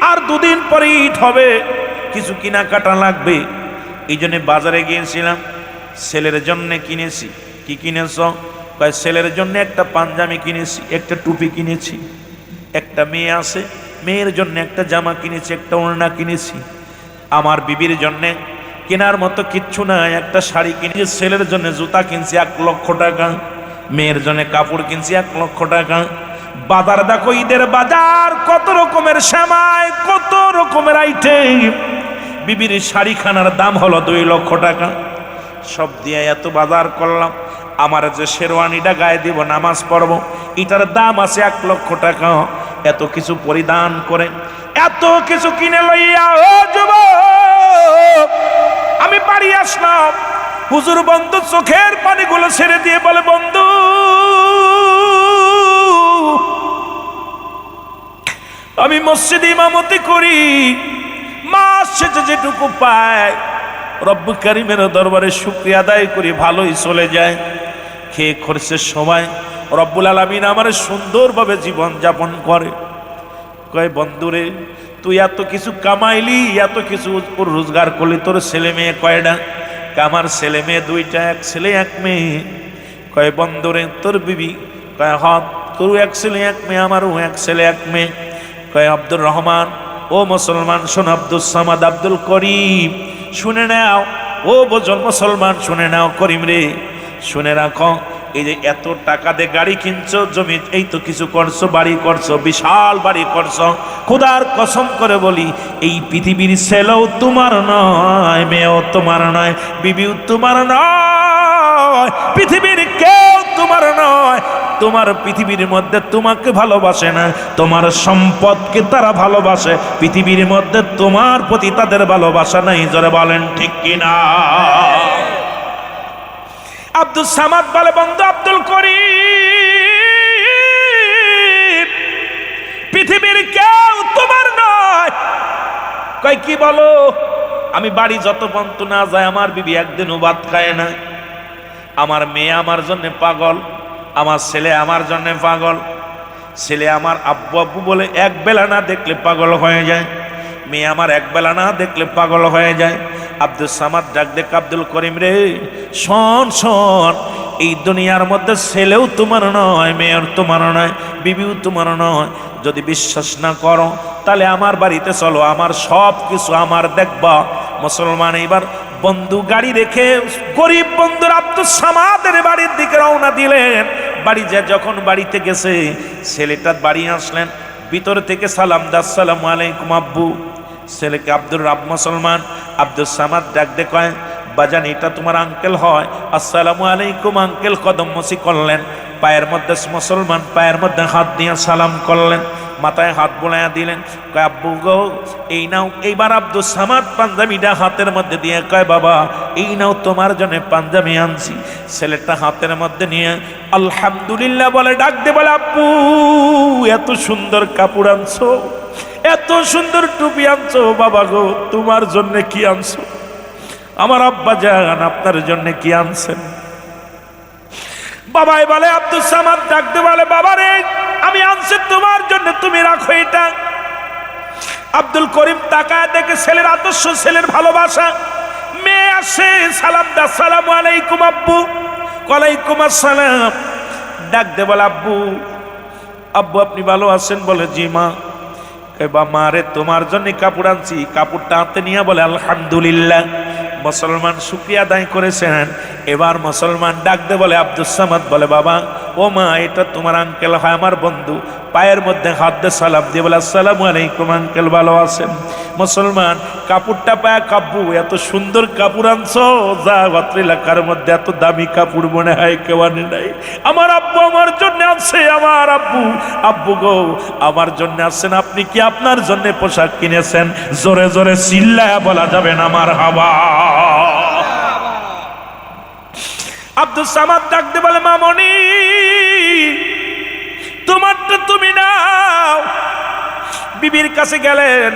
আর 2 দিন পরে ঈদ হবে, কিছু কেনাকাটা লাগবে। এই জন্য বাজারে গিয়েছিলাম, ছেলের জন্য কিনেছি। কি কিনেছ? কয় ছেলের জন্য একটা পাঞ্জাবি কিনেছি, একটা টুপি কিনেছি। একটা মেয়ে আছে, মেয়ের জন্য একটা জামা কিনেছি, একটা ওড়না কিনেছি। আমার বিবির জন্য কেনার মতো কিচ্ছু নাই, একটা শাড়ি কিনেছি। ছেলের জন্য জুতা কিনছি 1 লক্ষ টাকা, মেয়ের জন্য কাপড় কিনছি 1 লক্ষ টাকা। বাজার দেখো, ঈদের বাজার, কত রকমের সেমাই, কত রকমের আইটেম। বিবির শাড়িখানার দাম হলো 2 লক্ষ টাকা। সব দিয়ে এত বাজার করলাম, আমার যে শেরওয়ানিটা গায়ে দিব নামাজ পড়ব, এটার দাম আছে 1 লক্ষ টাকা। এত কিছু পরিধান করে, এত কিছু কিনে লইয়া ও যুবক আমি বাড়ি আসলাম। হুজুর বন্ধু চোখের পানিগুলো ছেড়ে দিয়ে বলে, বন্ধু আমি মসজিদে ইমামতি করি, মাস শেষে যেটুকু পায় রব্বুল কারীমের দরবারে শুকরিয়া আদায় করি, ভালোই চলে যায়। খেয়ে খরচের সময় রব্বুল আলামিন আমার সুন্দরভাবে জীবন যাপন করে। কয় বন্ধুরে, তুই এত কিছু কামাইলি, এত কিছু রোজগার করলি, তোর ছেলে মেয়ে কয়টা? আমার ছেলে মেয়ে 2টা, 1 ছেলে 1 মেয়ে। কয় বন্ধুরে, তোর বিবি? কয় হক, তোর 1 ছেলে 1 মেয়ে, আমারও 1 ছেলে 1 মেয়ে। কয় আব্দুর রহমান, ও মুসলমান শোন, আব্দুল সামাদ, আব্দুল করিম শুনে নাও। ও বোঝল মুসলমান শুনে নাও, করিম রে শুনে রাখো, এই যে এত টাকা দিয়ে গাড়ি কিনছো, জমি এই তো কিছু করছো, বাড়ি করছো, বিশাল বাড়ি করছো। খোদার কসম করে বলি, এই পৃথিবীর ছেলেও তোমার নয়, মেয়েও তোমার নয়, বিবিও তোমার নয়, পৃথিবীর কেউ তোমার নয়। তোমার পৃথিবীর মধ্যে তোমাকে ভালোবাসে না, তোমার সম্পদকে তারা ভালোবাসে, পৃথিবীর মধ্যে তোমার প্রতি তাদের ভালোবাসা নাই। জোরে বলেন ঠিক কিনা? আব্দুল সামাদ বলে, বন্ধু আব্দুল করিম, পৃথিবীর কেউ তোমার নয়। কই কি বলো? আমি বাড়ি যত বন্ধু না যায়, আমার বিবি একদিনও ভাত খায় না। আমার মেয়ে আমার জন্য পাগল, আমার ছেলে আমার জন্য পাগল। ছেলে আমার আব্বু আব্বু বলে 1 বেলা না দেখলে পাগল হয়ে যায়, মেয়ে আমার 1 বেলা না দেখলে পাগল হয়ে যায়। আব্দুল সামাদ ডাক দেখ, আব্দুল করিম রে শোন শোন, এই দুনিয়ার মধ্যে ছেলেও তোমার নয়, মেয়ের তোমার নয়, বিবিও তোমার নয়। যদি বিশ্বাস না করো তাহলে আমার বাড়িতে চলো, আমার সব কিছু আমার দেখবা। মুসলমান এইবার বন্ধু গাড়ি রেখে গরিব বন্ধুর আব্দুল সামাদের বাড়ির দিকে রওনা দিলেন। বাড়ি যখন বাড়িতে গেছে, ছেলেটার বাড়ি আসলেন, ভিতর থেকে সালাম দা, আসসালামু আলাইকুম আব্বু। ছেলেকে আব্দুর রাব মুসলমান, আব্দুল সামাদ ডাক দে, কয় বাজান এটা তোমার আঙ্কেল হয়, আসসালামু আলাইকুম আঙ্কেল। কদম মসি করলেন, পায়ের মধ্যে মুসলমান পায়ের মধ্যে হাত দিয়ে সালাম করলেন, মাথায় হাত বোলাইয়া দিলেন। কয় আব্বু গো এই নাও। এইবার আব্দুল সামাদ পাঞ্জাবিটা হাতের মধ্যে দিয়ে কয় বাবা এই নাও, তোমার জন্য পাঞ্জাবি আনছি। ছেলেটা হাতের মধ্যে নিয়ে আলহামদুলিল্লাহ বলে ডাক দে, বলে আব্বু এত সুন্দর কাপড় আনছো, এত সুন্দর টুপি আনছো, বাবা গো তোমার জন্য কি আনছো? আমার আব্বা জান আপনার জন্য কি আনছেন? বাবাই বলে, আব্দুল সামাদ ডাকতে বলে, বাবা রে আমি আনছি তোমার জন্য, তুমি রাখো এটা। আব্দুল করিম তাকায় দেখে ছেলের আদর্শ, ছেলের ভালোবাসা। মেয়ে আসে, সালাম দা, আসসালামু আলাইকুম আব্বু। ওয়ালাইকুম আসসালাম। ডাকতে বলে আব্বু, আব্বু আপনি ভালো আছেন? বলে জি মা। এবার মা রে তোমার জন্য কাপড় আনছি। কাপড়টা হাতে নিয়ে বলে আলহামদুলিল্লাহ। মুসলমান শুকরিয়া আদায় করেছেন। এবার মুসলমান ডাকতে বলে আব্দুল সামাদ বলে, বাবা ও মা এটা তোমার আঙ্কেল হয়, আমার বন্ধু। পায়ের মধ্যে হাত দিয়ে সালাম দিয়ে বলে আসসালামু আলাইকুম আঙ্কেল, ভালো আছেন? মুসলমান কাপড়টা পায়, কাব্বু এত সুন্দর কাপড় আনছো, যা অত্র এলাকার মধ্যে এত দামি কাপড় মনে হয় কেউ আনে নাই। আমার আব্বু আমার জন্য আছে, আমার আব্বু। আব্বু গো আমার জন্য আছেন, আপনি কি আপনার জন্য পোশাক কিনেছেন? জোরে জোরে চিল্লায়া বলা যাবে না আমার হাওয়া। আব্দুল সামাদ ডাকতে বলে, মামনি তোমারটা তুমি নাও। বিবির কাছে গেলেন,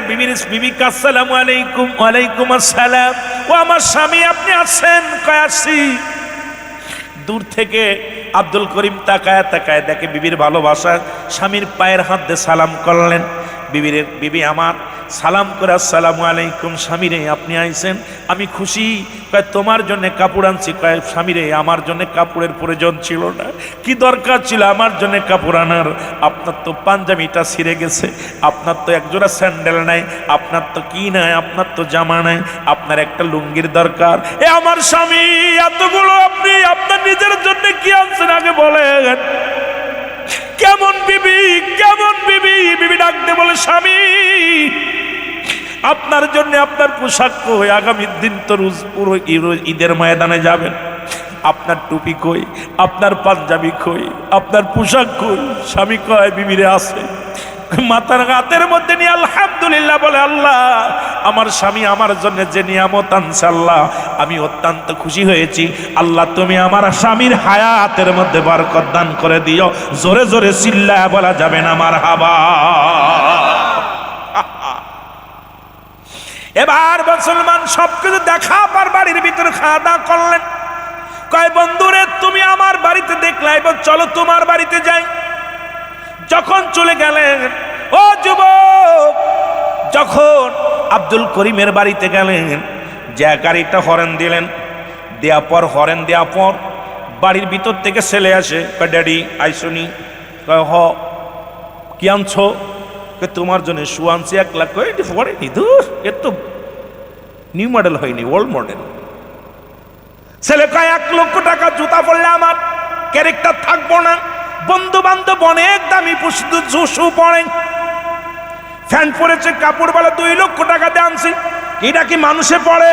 বিবি আসসালামু আলাইকুম। ওয়ালাইকুম আসসালাম। ও আমার স্বামী আপনি আছেন? কয় আসছি। দূর থেকে আব্দুল করিম তাকায় তাকায় দেখে বিবির ভালোবাসা, স্বামীর পায়ের হাত দিয়ে সালাম করলেন। বিবি আমার সালাম করে আসসালামু আলাইকুম। স্বামী রে আপনি আইছেন, আমি খুশি। কয় তোমার জন্য কাপড় আনছি। কয় স্বামী রে আমার জন্য কাপড়ের প্রয়োজন ছিল না, কি দরকার ছিল আমার জন্য কাপড় আনার? আপনার তো পাঞ্জাবিটা ছিঁড়ে গেছে, আপনার তো একজোড়া স্যান্ডেল নাই, আপনার তো কি নাই, আপনার তো জামা নাই, আপনার একটা লুঙ্গির দরকার। এ আমার স্বামী, এতগুলো আপনি আপনার নিজের জন্য কি আনছেন আগে বলেন? কেমন বিবি, কেমন বিবি? বিবি ডাকতে বলে স্বামী আপনার জন্য আপনার পোশাক কই? আগামী দিন তো পুরো ঈদের ময়দানে যাবেন, আপনার টুপি কই, আপনার পাঞ্জাবি কই, আপনার পোশাক কই? স্বামী কয় বিবিরে আছে। মাথার হাতের মধ্যে নিয়ে আলহামদুলিল্লাহ বলে, আল্লাহ আমার স্বামী আমার জন্য যে নিয়ামত আনছে আল্লাহ আমি অত্যন্ত খুশি হয়েছি। আল্লাহ তুমি আমার স্বামীর হায়াতের মধ্যে বরকত দান করে দিও। জোরে জোরে চিল্লায়া বলা যাবে না মারহাবা। এবার মুসলমান সবকিছু দেখা পর বাড়ির ভিতরে খাওয়া দাওয়া করলেন। কয় বন্ধুরে তুমি আমার বাড়িতে দেখলে, এবার চলো তোমার বাড়িতে যাই। যখন চলে গেলেন, ও যুবক, যখন আব্দুল করিমের বাড়িতে গেলেন, যে গাড়িটা হরেন দিলেন, দেওয়া পর হরেন দেওয়া পর বাড়ির ভিতর থেকে ছেলে আসে। কয় ড্যাডি আইসনি? কয় হ। কি আনছো? তোমার জন্য শু আনছি 1 লাখ। কয় এটি পড়েনি, দূর এর তো নিউ মডেল হয়নি, ওল্ড মডেল। ছেলে কয় 1 লক্ষ টাকা জুতা পড়লে আমার ক্যারেক্টার থাকবো না। বন্ধু বান্ধব অনেক দামি শু পড়ে, ফ্যান পরেছে, কাপড় বলে 2 লক্ষ টাকা দিয়ে আনছি। এটা কি মানুষে পড়ে?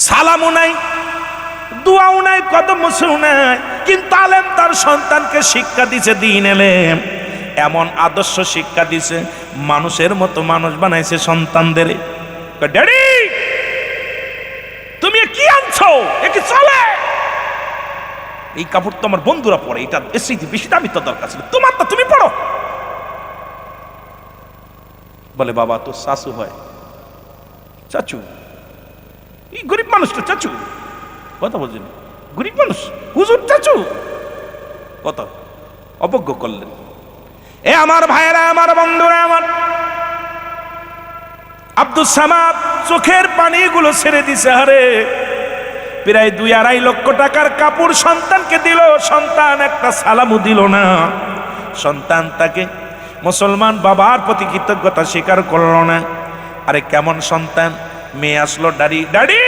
সালামও নাই, দোয়াও নাই, কদম মুছেও নাই। কিন্তু আলেম তার সন্তানকে শিক্ষা দিছে, দিন এলেম এমন আদর্শ শিক্ষা দিছে, মানুষের মতো মানুষ বানাইছে সন্তানদের। ড্যাডি তুমি কি আনছো? এ কি চলে? এই কাপড় তো আমার বন্ধুরা পড়ে, এটা বেশি দামি তো দরকার ছিল, তোমার তো তুমি পড়ো। বলে বাবা তো শাশু হয়, চাচু, এই গরিব মানুষটা চাচু। কথা বলছেন, গরিব মানুষ, হুজুর চাচু, কত অবজ্ঞ করলেন। এ আমার ভাইয়েরা, আমার বন্ধুরা, আমার আব্দুল সামাদ চোখের পানিগুলো ছেড়ে দিছে। আরে প্রায় 2-2.5 লক্ষ টাকার কাপড় সন্তানকে দিল, সন্তান একটা সালামও দিল না। সন্তান তাকে মুসলমান বাবার প্রতি কৃতজ্ঞতা স্বীকার করল না। আরে কেমন সন্তান? মেয়ে আসলো, ডাডি ডাডি,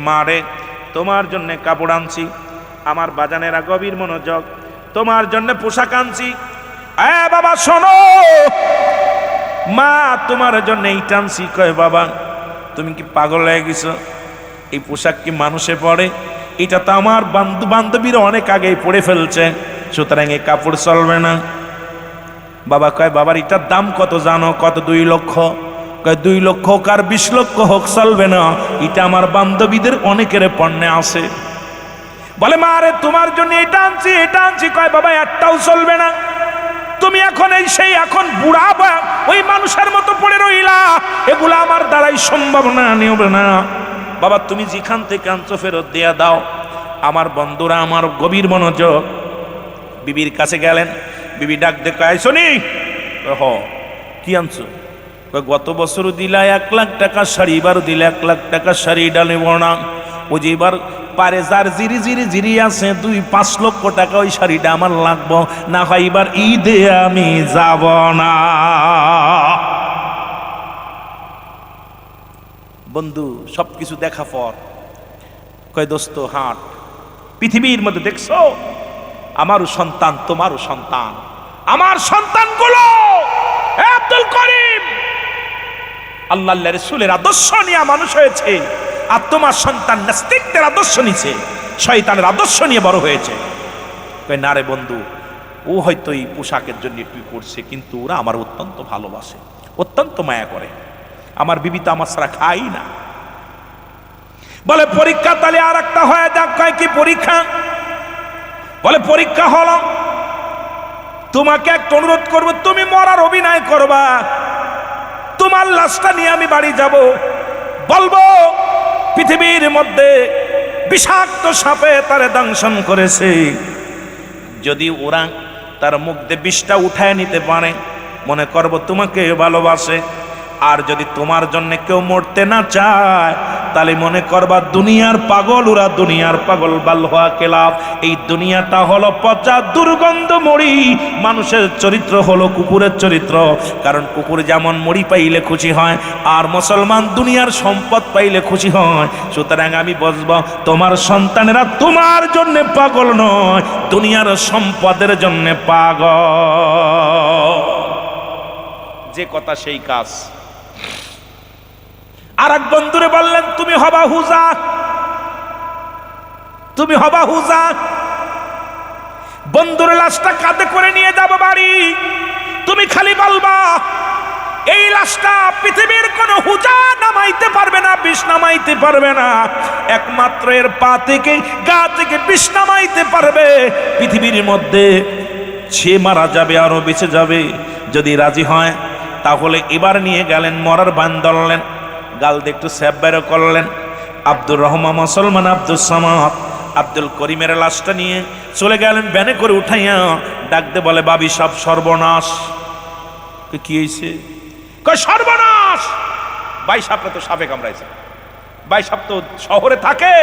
মারে তোমার জন্য কাপড় আনছি। আমার বাজানেরা গভীর মনোযোগ, তোমার জন্য পোশাক আনছি। বাবা শোনো, মা তোমার জন্য এইটা আনছি। কয় বাবা তুমি কি পাগল হয়ে গেছো? এই পোশাক কি মানুষে পড়ে? এটা তো আমার বন্ধু বান্ধবীরা অনেক আগেই পড়ে ফেলছে, সুতরাং এই কাপড় চলবে না। বাবা কয় বাবার এটার দাম কত জানো? কত? 2 লক্ষ। কয় 2 লক্ষ হোক আর 20 লক্ষ হোক চলবে না, এটা আমার বান্ধবীদের অনেকের পণ্যে আছে। বলে মা রে তোমার জন্য এটা আনছি, এটা আনছি। কয় বাবা একটাও চলবে না, তুমি এখন এই সেই এখন বুড়া বা ওই মানুষের মতো পড়ে রইলা, এগুলা আমার দ্বারাই সম্ভব না, নিবে না। বাবা তুমি যেখান থেকে আনছো ফেরত দিয়ে দাও। আমার বন্ধুরা, আমার গভীর মনোযোগ, বিবির কাছে গেলেন। বিবি ডাক দেখো, আইসনি? হ। কি আনছো? গত বছরও দিলা 1 লাখ টাকা শাড়ি, এবারও দিলে 1 লাখ টাকা শাড়ি, এটা নেব না। ওই যে এবার পারে যার জিরি জিরি জিরি আছে 2-5 লক্ষ টাকা ওই শাড়িটা আমার লাগবো, না হয় এবার ঈদে আমি যাব না। বন্ধু সবকিছু দেখা পর কয় দোস্ত হাট, পৃথিবীর মধ্যে দেখছো আমারও সন্তান, তোমারও সন্তান। আমার সন্তানগুলো আব্দুল করিম আল্লাহ রাসূলের আদর্শ নিয়ে মানুষ হয়েছে, আর তোমার সন্তান নাস্তিকদের আদর্শ নিছে, শয়তানের আদর্শ নিয়ে বড় হয়েছে। কই না রে বন্ধু, ও হয়তো এই পোশাকের জন্য একটু করছে, কিন্তু ওরা আমার অত্যন্ত ভালোবাসে, অত্যন্ত মায়া করে। আমার বিবি তো আমার ছাড়া খাই না। বলে পরীক্ষা তাহলে আর একটা হয়ে যাক। কয় কি পরীক্ষা? বলে পরীক্ষা হলো, তোমাকে একটা অনুরোধ করবো, তুমি মরার অভিনয় করবা, তোমার লাশটা নিয়ে আমি বাড়ি যাব, বলবো পৃথিবীর মধ্যে বিষাক্ত সাপে তারে দংশন করেছে। যদি ওরা তার মুখ দিয়ে বিষটা উঠায় নিতে পারে, মনে করব তোমাকে ভালোবাসে। আর যদি তোমার জন্য কেউ মরতে না চায়, তাহলে মনে করবা দুনিয়ার পাগল, ওরা দুনিয়ার পাগল। বাল হওয়া কেলাফ, এই দুনিয়াটা হলো পচা দুর্গন্ধ মরি। মানুষের চরিত্র হলো কুকুরের চরিত্র, কারণ কুকুর যেমন মরি পাইলে খুশি হয়, আর মুসলমান দুনিয়ার সম্পদ পাইলে খুশি হয়। সুতরাং আমি বলবো, তোমার সন্তানেরা তোমার জন্য পাগল নয়, দুনিয়ার সম্পদের জন্য পাগল। যে কথা সেই কাজ। আর এক বন্ধুরে বললেন, তুমি হবা হুজা, তুমি হবা হুজা। বন্ধুর লাশটা কাঁধে করে নিয়ে যাব বাড়ি, তুমি খালি বলবা এই লাশটা পৃথিবীর কোন হুজা নামাইতে পারবে না, বিষ নামাইতে পারবে না। একমাত্র এর পা থেকে গা থেকে বিষ নামাইতে পারবে পৃথিবীর মধ্যে। সে মারা যাবে আরো বেঁচে যাবে। যদি রাজি হয় তাহলে এবার নিয়ে গেলেন, মরার বান ধরলেন, গাল দিয়ে একটু স্যাপ বের করলেন। আব্দুর রহমান মুসলমান আব্দুল সামাদ আব্দুল করিমের লাশটা নিয়ে চলে গেলেন, ব্যানে করে উঠাইয়া ডাকতে বলে, বাবি সব সর্বনাশ। কি হয়েছে? কয় সর্বনাশ, ভাই সাপটা তো সাপে কামড়াইছে। ভাই সাপ তো শহরে থাকে,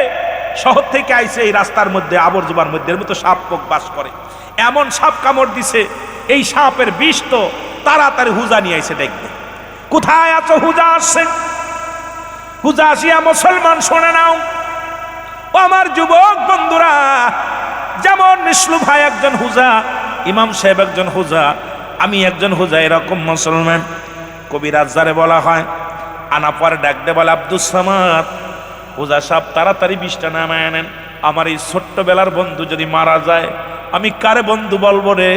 শহর থেকে আইছে এই রাস্তার মধ্যে আবর্জনার মধ্যে, এর মতো সাপ পোক বাস করে। এমন সাপ কামড় দিছে, এই সাপের বিষ তো তাড়াতাড়ি হুজা নিয়ে আইছে দেখবে। কোথায় আছো? হুজা আসছে। হুজা আসিয়া মুসলমান শোনে নাও, ও আমার যুবক বন্ধুরা, যেমন নিসলু ভাই একজন হুজা, ইমাম সাহেব একজন হুজা, আমি একজন হুজা, এরকম মুসলমান কবিরাজ যারে বলা হয়। আনা পরে ডাকতে বলে, আব্দুল সামাদ, হুজা সাহেব তাড়াতাড়ি বিষটা নামায় আনেন। আমার এই ছোট্টবেলার বন্ধু যদি মারা যায়, আমি কারে বন্ধু বলবো রে?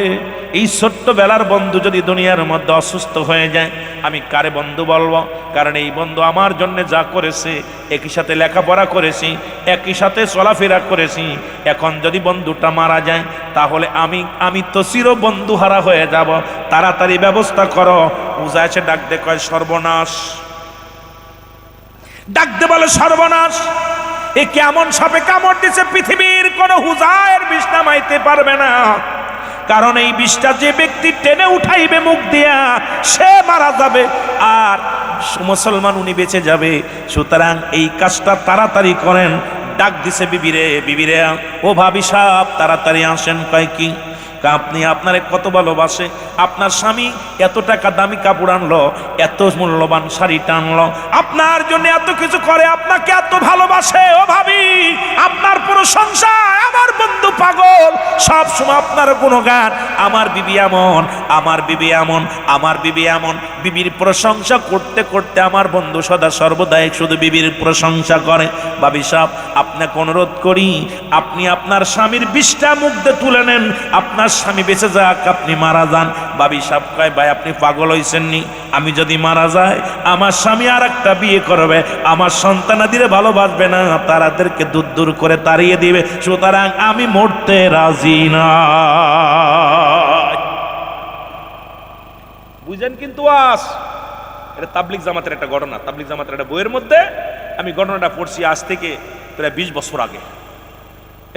এই ছোট্টবেলার বন্ধু যদি দুনিয়ার মধ্যে অসুস্থ হয়ে যায়, আমি কারে বন্ধু বলবো? কারণ এই বন্ধু আমার জন্য যা করেছে, একই সাথে লেখাপড়া করেছি, একই সাথে চলাফেরা করেছি, এখন যদি বন্ধুটা মারা যায় তাহলে আমি তো চির বন্ধুহারা হয়ে যাব। তাড়াতাড়ি ব্যবস্থা করো। পূজা এসে ডাকতে কয়, সর্বনাশ। ডাকতে বলে, সর্বনাশ, এ কেমন সাপে কামড় দিছে? পৃথিবীর কোন হুজায়ের বিষ নামাইতে পারবে না, কারণ এই বিষটা যে ব্যক্তি টেনে উঠাইবে মুখ দিয়া, সে মারা যাবে, আর মুসলমান উনি বেঁচে যাবে। সুতরাং এই কাজটা তাড়াতাড়ি করেন। ডাক দিছে বিবিরে, বিবিরে ও ভাবি সাহেব তাড়াতাড়ি আসেন। কয় কি? আপনি আপনারে কত ভালোবাসে, আপনার স্বামী এত টাকা দামি কাপড় আনলো, এত মূল্যবান শাড়ি টানলো, আপনার জন্য এত কিছু করে, আপনাকে এত ভালোবাসে। ও ভাবি, আপনার প্রশংসায় আমার বন্ধু পাগল, সব সময় আপনার গুণগান। আমার বিবি এমন, আমার বিবি এমন, আমার বিবি এমন। বিবির প্রশংসা করতে করতে আমার বন্ধু সদা সর্বদাই শুধু বিবির প্রশংসা করে। ভাবি সাহেব, আপনাকে অনুরোধ করি, আপনি আপনার স্বামীর বিষটা মুখ দিয়ে তুলে নেন, আপনার স্বামী বেঁচে যাক, আপনি মারা যান। ভাবি সাহেব কয়, ভাই আপনি পাগল হইছেন নি? আমি যদি মারা যাই, আমার স্বামী আর একটা বিয়ে করবে, আমার সন্তানাদিরে ভালোবাসবে না, তারাদেরকে দূর দূর করে তাড়িয়ে দিবে। সুতরাং আমি মরতে রাজি না। বুঝেন? কিন্তু এটা তাবলিগ জামাতের একটা ঘটনা, তাবলিগ জামাতের একটা বইয়ের মধ্যে আমি ঘটনাটা পড়ছি আজ থেকে প্রায় 20 বছর আগে।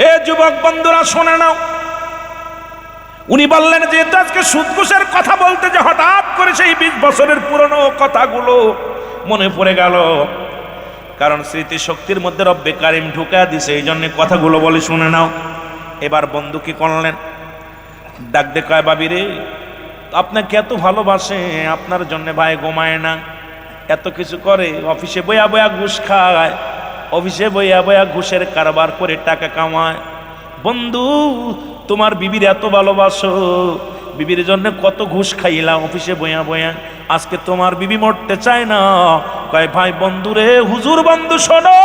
এ যুবক বন্ধুরা শোনে নাও, উনি বললেন যে আজকে সুদ ঘুষের কথা বলতে যে হঠাৎ করে সেই 20 বছরের পুরনো কথাগুলো মনে পড়ে গেল। কারণ স্মৃতি শক্তির মধ্যে রব্বে কারিম ঢুকা দিছে, এই জন্য কথাগুলো বলে শুনে নাও। এবার বন্ধু কি করলেন? ডাক দে কয়, বাবি রে, আপনাকে এত ভালোবাসে, আপনার জন্য ভাই ঘুমায় না, এত কিছু করে, অফিসে বইয়া বইয়া ঘুষ খায়, অফিসে বইয়া বইয়া ঘুষের কারবার করে টাকা কামায়। বন্ধু, তোমার বিবির এত ভালোবাসো, বিবির জন্য কত ঘুষ খাইলাম অফিসে বইয়া বইয়া, আজকে তোমার বিবি মরতে চায় না। কয়, ভাই বন্ধু রে, হুজুর বন্ধু শোনো,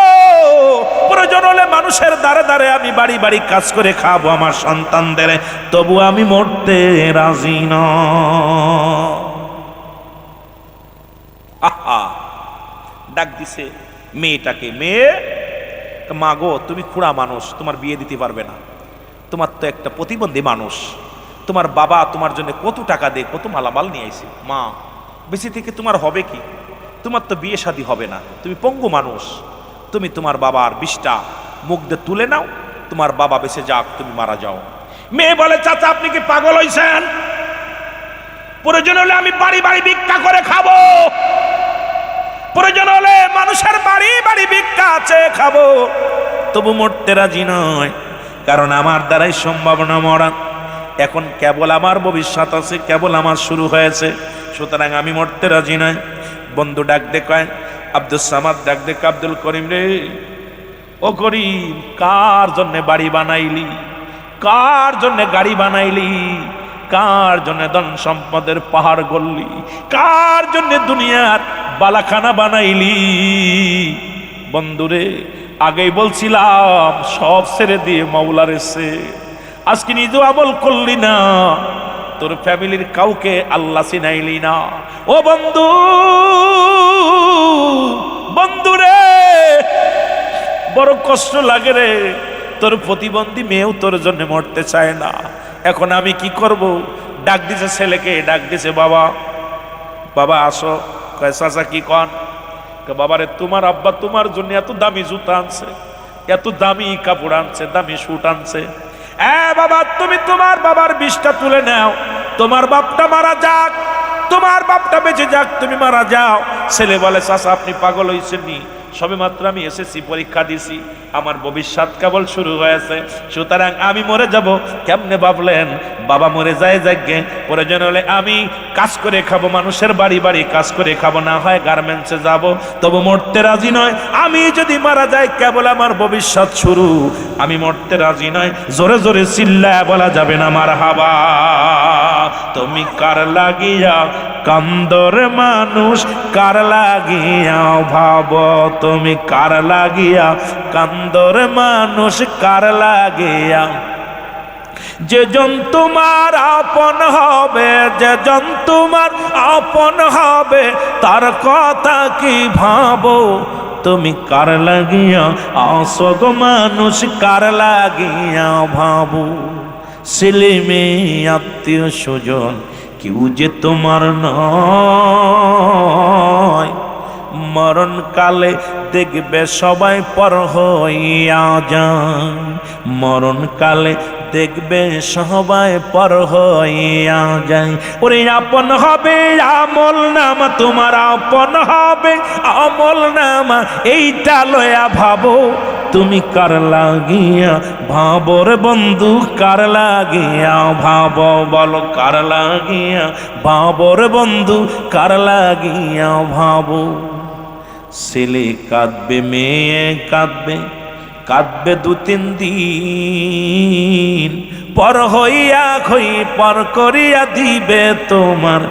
প্রয়োজন হলে মানুষের দ্বারে দ্বারে আমি বাড়ি বাড়ি কাজ করে খাবো আমার সন্তানদের, তবু আমি মরতে রাজি না। আহা, ডাক দিছে মেয়েটাকে, মেয়ে, মা গো, তুমি খুড়া মানুষ, তোমার বিয়ে দিতে পারবে না, তোমার তো একটা প্রতিবন্ধী মানুষ, তোমার বাবা তোমার জন্য কত টাকা দিয়ে কত মালামাল নিয়ে আইছে, মা বেঁচে থেকে তোমার হবে কি? তোমার তো বিয়ে শাদী হবে না, তুমি পঙ্গু মানুষ, তুমি তোমার বাবার বিষটা মুখ দিয়ে তুলে নাও, তোমার বাবা বেঁচে যাক, তুমি মারা যাও। মেয়ে বলে, চাচা আপনি কি পাগল হইছেন? প্রয়োজন হলে আমি বাড়ি বাড়ি ভিক্ষা করে খাবো, প্রয়োজন হলে মানুষের বাড়ি বাড়ি ভিক্ষা আছে খাবো, তবু মরতে রাজি নয়, কারণ আমার দ্বারাই সম্ভাবনা মরা। এখন কেবল আমার ভবিষ্যৎ আছে, কেবল আমার শুরু হয়েছে, সুতরাং আমি মরতে রাজি নয়। বন্ধু ডাক দে কয়, আব্দুল সামাদ ডাক দে, আব্দুল করিম রে, ও করিম, কার জন্য বাড়ি বানাইলি, কার জন্য গাড়ি বানাইলি, কার জন্য ধন সম্পদের পাহাড় গড়লি, কার জন্য দুনিয়ার বালাখানা বানাইলি? বন্ধুরে, আগেই বলছিলাম সব ছেড়ে দিয়ে মাওলার এসে, আজকে নিজেও আমল করলি না, তোর ফ্যামিলির কাউকে আল্লাহ চিনাইলি না। ও বন্ধু, বন্ধুরে, বড় কষ্ট লাগে রে, তোর প্রতিবন্ধী মেয়েও তোর জন্য মরতে চায় না। এখন আমি কি করব? ডাক দিছে ছেলেকে, ডাক দিছে, বাবা, বাবা আসো। কয়, চাচা কি কন? বাবারে, তোমার আব্বা তোমার জন্য এত দামি জুতা আনছে, এত দামি কাপড় আনছে, দামি স্যুট আনছে। বাবা, তুমি তোমার বাবার বিষটা তুলে নাও, তোমার বাপটা মারা যাক, তোমার বাপটা বেঁচে যাক, তুমি মারা যাও। ছেলে বলে, চাচা আপনি পাগল হয়েছেন নি? সবে মাত্র আমি এসএসসি পরীক্ষা দিছি, আমার ভবিষ্যৎ কেবল শুরু হয়েছে, সুতরাং আমি মরে যাব। কেমনে ভাবলেন? বাবা মরে যায় যাকে, প্রয়োজন হলে আমি কাজ করে খাবো, মানুষের বাড়ি বাড়ি কাজ করে খাবো, না হয় গার্মেন্টসে যাব, তবু মরতে রাজি নয়। আমি যদি মারা যাই, কেবল আমার ভবিষ্যৎ শুরু, আমি মরতে রাজি নয়। জোরে জোরে চিল্লায় বলা যাবে না মারহাবা। তুমি কার লাগিয়া কান্দর মানুষ, কার লাগিয়া ভাব, তুমি কার লাগিয়া কান্দর মানুষ, কার লাগিয়া। যে জন তোমার আপন হবে, যে জন তোমার আপন হবে, তার কথা কি ভাবো, তুমি কার লাগিয়া আসো গো মানুষ, কার লাগিয়া ভাবো। ছেলে মেয়ে আত্মীয় স্বজন কেউ যে তোমার নয়, মরণ কালে দেখবে সবাই পর হইয়া যায়, মরণ কালে দেখবে সবাই পর হইয়া যায়। ওরে আপন হবে আমল নামা, তোমার আপন হবে আমল নামা, এইটা লয়া ভাবো, তুমি কার লাগিয়া ভাবর বন্ধু, কার লাগিয়া ভাবো, বলো কার লাগিয়া ভাবর বন্ধু, কার লাগিয়া ভাবো। ছেলে কাঁদবে, মেয়ে কাঁদবে, কাঁদবে 2-3 দিন, পর হইয়া খই পর করিয়া দিবে তোমার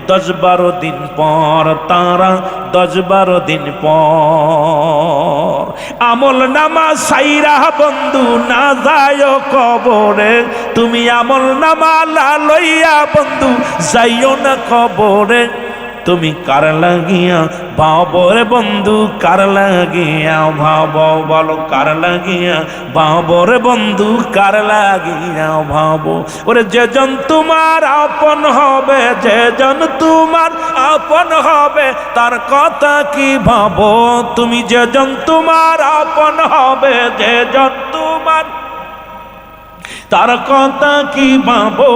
10-12 দিন পর, তারা 10-12 দিন পর। আমল নামা সাইরা বন্ধু না যায় কবরে, তুমি আমল নামা লইয়া বন্ধু যাইও না কবরে। তুমি কার লাগিয়া ভাবরে বন্ধু, কার লাগিয়া ভাবো, বলো কার লাগিয়া ভাবরে বন্ধু, কার লাগিয়া ভাবো। ওরে যে জন তোমার আপন হবে, যে জন তোমার আপন হবে, তার কথা কি ভাবো, তুমি যে জন তোমার আপন হবে, যে জন তোমার, তার কথা কি ভাবো,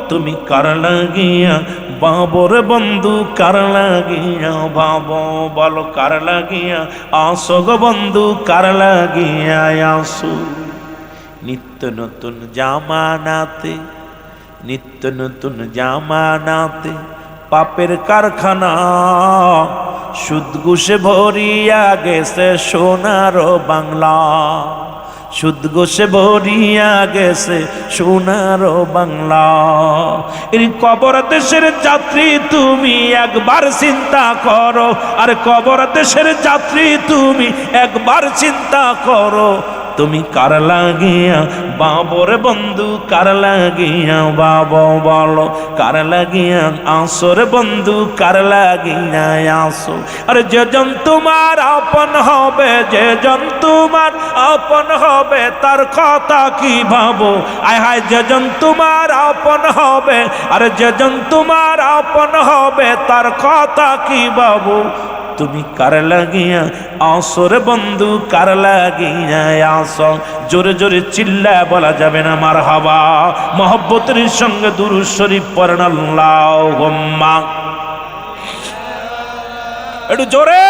তুমি কার লাগিয়া বাবর বন্ধু, কার লাগিয়া ভাবো, বলো কার লাগিয়া আসো গো বন্ধু, কার লাগিয়া আসো। নিত্য নতুন জামানাতে, নিত্য নতুন জামানাতে পাপের কারখানা, সুদ ঘুষে ভরিয়া গেছে সোনার বাংলা, সুদ ঘুষে ভরিয়া গেছে সোনার বাংলা। এই কবর দেশের যাত্রী তুমি একবার চিন্তা করো, আর কবর দেশের যাত্রী তুমি একবার চিন্তা করো, তুমি কার লাগিয়া বাবর বন্ধু, কার লাগিয়া বাবা, বলো কার লাগিয়া আসর বন্ধু, কার লাগিয়া আসো। আর যে জন তোমার আপন হবে, যে জন তোমার আপন হবে, তার কথা কি ভাবো, আয় হায় যে জন তোমার আপন হবে, আর যে জন তোমার আপন হবে, তার কথা কি ভাবো, তুমি কার লাগিয়া আসরে বন্ধু, কার লাগিয়া আস? জোরে জোরে চিল্লা বলা যাবে না মারহাবা। মহব্বতের সঙ্গে দুরূদ শরীফ পড়েন আল্লাহুম্মা, একটু জোরে।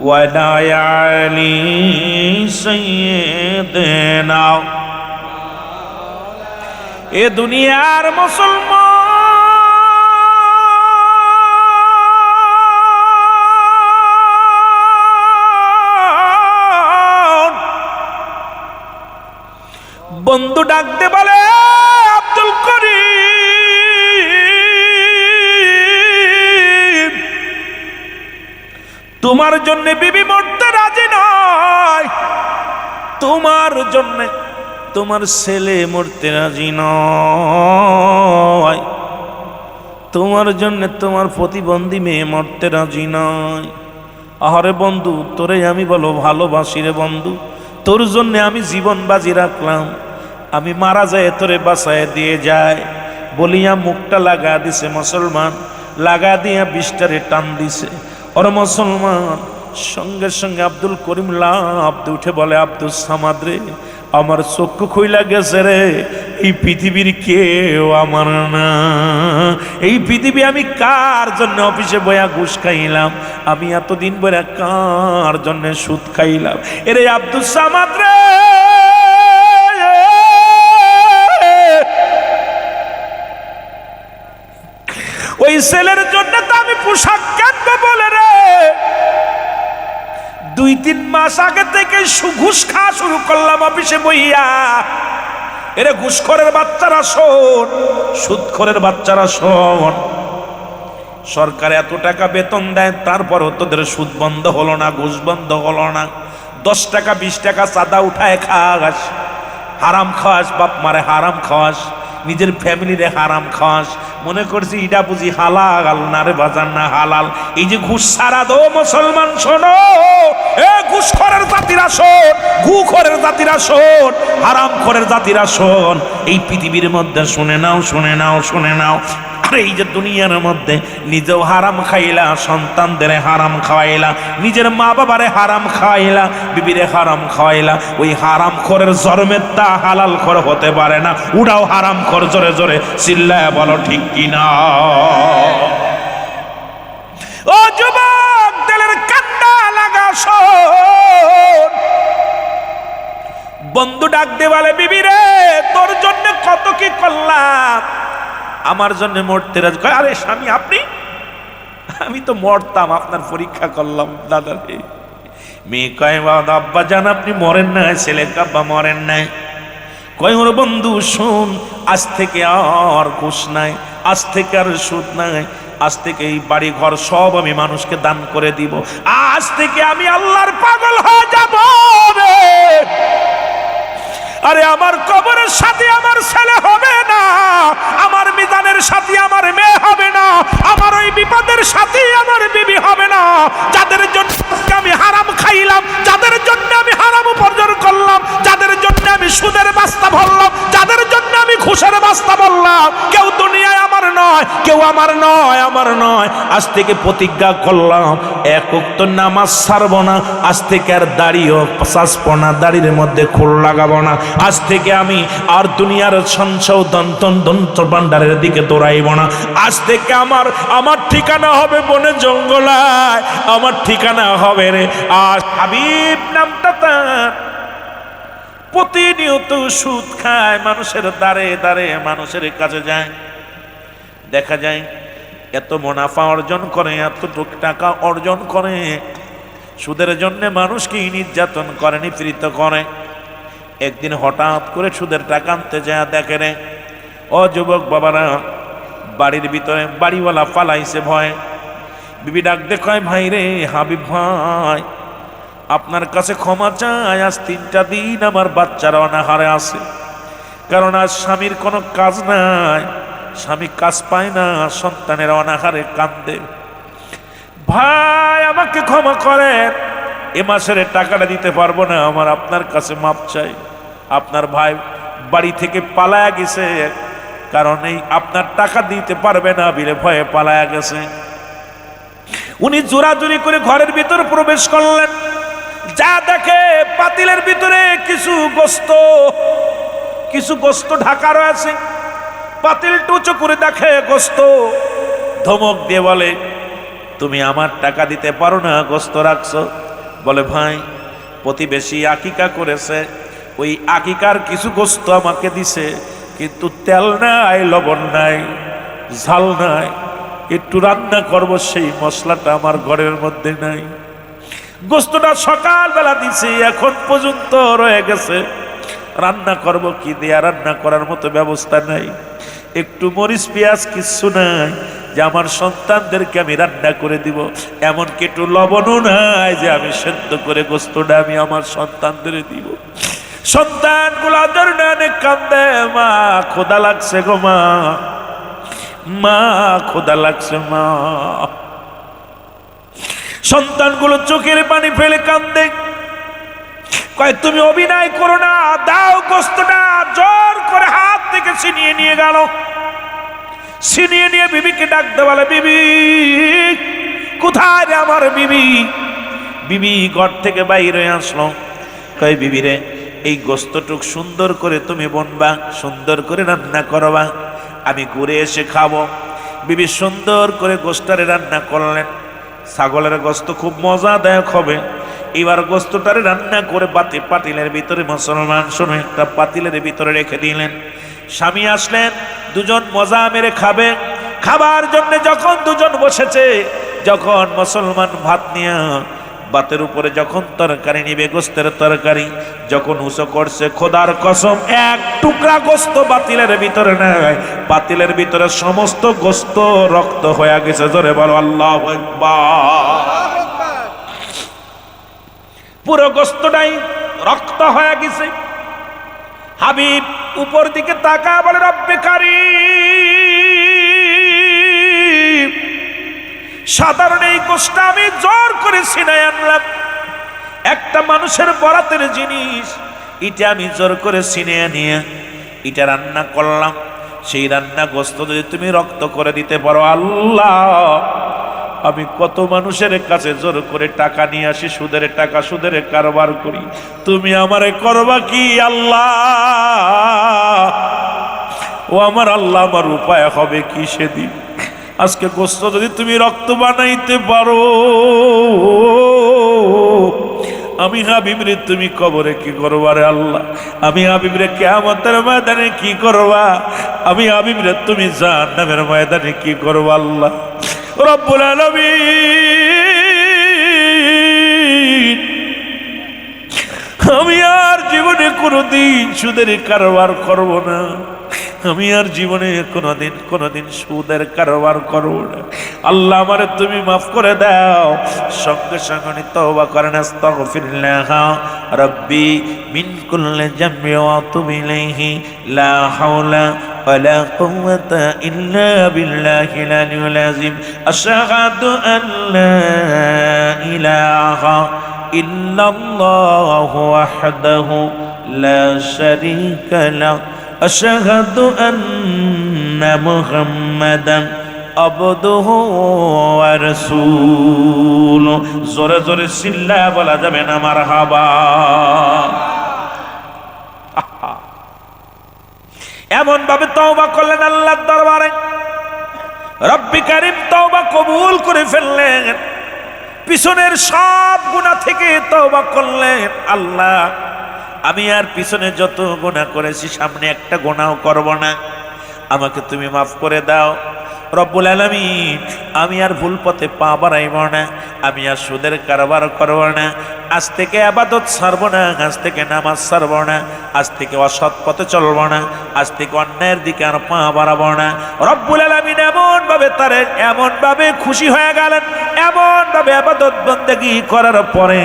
ওয়ালা আলি সাইয়্যিদিনা। এ দুনিয়ার মুসলমান বন্ধু ডাকতে বলে, আব্দুল করিম, তোমার জন্য বিবি মরতে রাজি নয়, তোমার জন্য তোমার ছেলে মরতে রাজি নয়, তোমার জন্য তোমার প্রতিবন্ধী মেয়ে মরতে রাজি নয়। আহারে বন্ধু, তোরে আমি বলো ভালোবাসি রে বন্ধু, তোর জন্য আমি জীবন বাজি রাখলাম, আমি মারা যায় তোরে বাঁচায় দিয়ে যায় বলিয়া মুখটা লাগা দিছে মুসলমান, লাগা দিয়া বিষ্টারে টান দিছে। ওর মুসলমান সঙ্গে সঙ্গে আব্দুল করিম লাফ দিয়ে উঠে বলে, আব্দুল সামাদ রে, আমার চক্ষু খুইলা গেছে রে, এই পৃথিবীর কেউ আমার না। এই পৃথিবী আমি কার জন্য অফিসে বয়া ঘুষ খাইলাম, আমি এতদিন বয়া কার জন্য সুদ খাইলাম। এরে আব্দুল সামাদ রে, ওই ছেলের জন্য তো আমি পোশাক কিনবো বলে রে 2-3 মাস আগে থেকে ঘুষ খাওয়া শুরু করলাম অফিসে বইয়া। এরে ঘুষখোরের বাচ্চারা শোন, সুদখোরের বাচ্চারা শোন, সরকার এত টাকা বেতন দেয়, তারপরও তোদের সুদ বন্ধ হলো না, ঘুষ বন্ধ হলো না। 10 টাকা 20 টাকা চাঁদা উঠায় খাস, হারাম খাস, বাপ মারে হারাম খাস, নিজের ফ্যামিলিরে হারাম খাস, মনে করছি এটা বুঝি হালাল না রে বাজার, না হালাল। এই যে ঘুষ সারা দো মুসলমান শোনো, এ ঘুষখোরের জাতিরা শোন, ঘুষখোরের জাতিরা শোন, হারামখোরের জাতিরা শোন, এই পৃথিবীর মধ্যে শুনে নাও, শুনে নাও, শুনে নাও। এই যে দুনিয়ার মধ্যে নিজেও হারাম খাইলা, সন্তানদের হারাম খাওয়াইলা, নিজের মা বাবারে হারাম খাওয়াইলা, বিবিরে হারাম খাওয়াইলা, ওই হারাম খোরের জন্মের তা হালাল খোর হতে পারে না। উড়াও হারাম খোর, জোরে জোরে চিল্লায় বলো ঠিক কিনা। ও যুবক, দিলের কান্না লাগা শোন, বন্ধু ডাক দে বলে, বিবি রে, তোর জন্য কত কি করলাম, আমার জন্য মরতে রাজি। আরে স্বামী আপনি, আমি তো মরতাম, আপনার পরীক্ষা করলাম দাদা রে। মেয়ে কয়, আব্বা জান আপনি মরেন নাই, ছেলে আব্বা মরেন নাই। কয়, ওর বন্ধু শোন, আজ থেকে আর ঘুষ নাই, আজ থেকে আর সুদ নাই, আজ থেকে এই বাড়ি ঘর সব আমি মানুষকে দান করে দিব, আজ থেকে আমি আল্লাহর পাগল হয়ে যাব রে। আরে আমার কবরের সাথে আমার ছেলে হবে না, আমার মিজানের সাথে আমার মেয়ে হবে না, আমার ওই বিপদের সাথে আমার বিবি হবে না। যাদের জন্য আমি হারাম খাইলাম, যাদের জন্য আমি হারাম উপার্জন করলাম, যাদের জন্য আমি সুদের বাস্তা ভরলাম, যাদের জন্য আমি ঘুষের বাস্তা বললাম, কেউ দুনিয়ায় আমার নয়, কেউ আমার নয়, আমার নয়। আজ থেকে প্রতিজ্ঞা করলাম, এক ওয়াক্ত নামাজ ছাড়বো না, আজ থেকে আর দাড়িও চাষবো না, দাড়ির মধ্যে খোল লাগাবো না, আজ থেকে আমি আর দুনিয়ার সংশোধন দন্ত ভান্ডারের দিকে দৌড়াইব না। আজ থেকে আমার ঠিকানা হবে বনে জঙ্গলায়, আমার ঠিকানা হবে রে। আর হাবিব নামটা তার, প্রতিনিয়ত সুদ খায়, মানুষের দ্বারে দ্বারে মানুষের কাছে যায়, দেখা যায় এত মুনাফা অর্জন করে, এত টাকা অর্জন করে, সুদের জন্য মানুষকে নির্যাতন করে, নিপীড়িত করে। একদিন হঠাৎ করে সুদের টাকা আনতে যায়, দেখে রে ও যুবক বাবারা, বাড়ির ভিতরে বাড়িওয়ালা পালাইছে ভয়। বিবি ডাক দেখায়, ভাই রে হাবিব ভাই, আপনার কাছে ক্ষমা চাই, আজ 3টা দিন আমার বাচ্চারা অনাহারে আছে, কারণ আজ স্বামীর কোনো কাজ নাই, স্বামী কাজ পায় না, সন্তানের অনাহারে কান্দে। ভাই আমাকে ক্ষমা করেন, এ মাসের টাকাটা দিতে পারবো না, আমার আপনার কাছে মাপ চাই। আপনার ভাই বাড়ি থেকে পালায়া গেছে, কারণ এই আপনার টাকা দিতে পারবে না বিলে ভয়ে পালায়া গেছে। উনি জোরাজুরি করে ঘরের ভিতরে প্রবেশ করলেন, যা দেখে পাতিলের ভিতরে কিছু গোস্ত ঢাকা রয়েছে। পাতিল উঁচু করে দেখে গোস্ত, ধমক দিয়ে বলে, তুমি আমার টাকা দিতে পারো না, গোস্ত রাখছো? বলে, ভাই প্রতিবেশী আকিকা করেছে, ওই আকিকার কিছু গোস্ত আমাকে দিছে, কিন্তু তেল নাই, লবণ নাই, ঝাল নাই, একটু রান্না করব সেই মশলাটা আমার ঘরের মধ্যে নাই। গোস্তটা সকালবেলা দিছি, এখন পর্যন্ত রয়ে গেছে, রান্না করব কি দিয়া? রান্না করার মতো ব্যবস্থা নাই, একটু মরিচ পেঁয়াজ কিচ্ছু নাই যে আমার সন্তানদেরকে আমি রান্না করে দিব, এমনকি একটু লবণও নাই যে আমি সেদ্ধ করে গোস্তটা আমি আমার সন্তানদের দিব। সন্তানগুলো আদরণে কান্দে, মা খোদা লাগছে গো, মা খোদা লাগছে মা। সন্তানগুলো চোখের পানি ফেলে কান্দে, কয় তুমি অভিনয় করো না, দাও গোস্তটা। জোর করে হাত থেকে ছিনিয়ে নিয়ে গেল, ছিনিয়ে নিয়ে বিবিকে ডাকতে বলে, বিবি কোথায় রে আমার বিবি? বিবি ঘর থেকে বাইরে আসলো, কয় বিবি রে, এই গোস্তটুক সুন্দর করে তুমি বনবা, সুন্দর করে রান্না করবা, আমি ঘুরে এসে খাবো। বিবি সুন্দর করে গোস্তারে রান্না করলেন। ছাগলের গোস্ত খুব মজাদায়ক হবে। এবার গোস্তটারে রান্না করে পাতিলের ভিতরে, মুসলমান শোনো, একটা পাতিলের ভিতরে রেখে দিলেন। স্বামী আসলেন, দুজন মজা মেরে খাবে। খাবার জন্য যখন দুজন বসেছে, যখন মুসলমান ভাত নিয়ে ভাতের উপরে যখন তরকারি নিবে, গোস্তের তরকারি যখন উঁচু করছে, খোদার কসম এক টুকরা গোস্ত পাতিলের ভিতরে নাই, পাতিলের ভিতরে সমস্ত গোস্ত রক্ত হয়ে গেছে। জোরে বলো আল্লাহু আকবার। পুরো গোস্তটাই রক্ত হয়ে গেছে। হাবিব উপর দিকে তাকা বলে, রব্বে কারীম, সাধারণ এই গোস্ত আমি জোর করে ছিনাই আনলাম, একটা মানুষের বরাতের জিনিস, এটা আমি জোর করে ছিনে নিয়ে এটা রান্না করলাম। সেই রান্না গোস্ত যদি তুমি রক্ত করে দিতে পারো, আল্লাহ, আমি কত মানুষের কাছে জোর করে টাকা নিয়ে আসি, সুদের টাকা, সুদের কারবার করি, তুমি আমারে করবা কি আল্লাহ? ও আমার আল্লাহ, আমার উপায় হবে কি সেদিন? আজকে গোস্ত যদি তুমি রক্ত বানাইতে পারো, আমি হাবিবরে তুমি কবরে কি করবা রে আল্লাহ? আমি হাবিবরে কিয়ামতের ময়দানে কি করবা? আমি হাবিবরে তুমি জাহান্নামের ময়দানে কি করবা আল্লাহ? রব্বুল আলামিন, আমি আর জীবনে কোনোদিন সুদের কারবার করব না, আমি আর জীবনে কোনোদিন সুদের কারবার করব না। আল্লাহ আমারে তুমি মাফ করে দাও। সঙ্গে সঙ্গে তওবা করেন, আস্তাগফিরুল্লাহ রাব্বি মিন কুল্লি যামবি ওয়া আতুবু ইলাইহি, লা হাওলা ওয়ালা কুওয়াতা ইল্লা বিল্লাহিল আলিয়্যিল আযীম। আশহাদু আন লা ইলাহা ইল্লাল্লাহু ওয়াহদাহু লা শারীকা লাহু, আশহাদু আন্না মুহাম্মাদান আবদুহু ওয়া রাসূলুহু। জোরে জোরে চিল্লায়া বলা যাবে না মারহাবা? এমন ভাবে তওবা করলেন আল্লাহর দরবারে, রব্বি কারীম তওবা কবুল করে ফেললেন। পিছনের সব গুনাহ থেকে তওবা করলেন, আল্লাহ আমি আর পিছনে যত গুনাহ করেছি সামনে একটা গুনাহও করব না, আমাকে তুমি মাফ করে দাও। রব্বুল আলামিন, আমি আর ভুল পথে পা বাড়াইব না, আমি আর সুদের কারবার করব না, আজ থেকে ইবাদত ছাড়ব না, আজ থেকে নামাজ ছাড়ব না, আজ থেকে অসৎ পথে চলব না, আজ থেকে অন্যায়ের দিকে আর পা বাড়াবো না। রব্বুল আলামিন এমন ভাবে খুশি হয়ে গেলেন, এমন ভাবে ইবাদত বন্দেগী করার পরে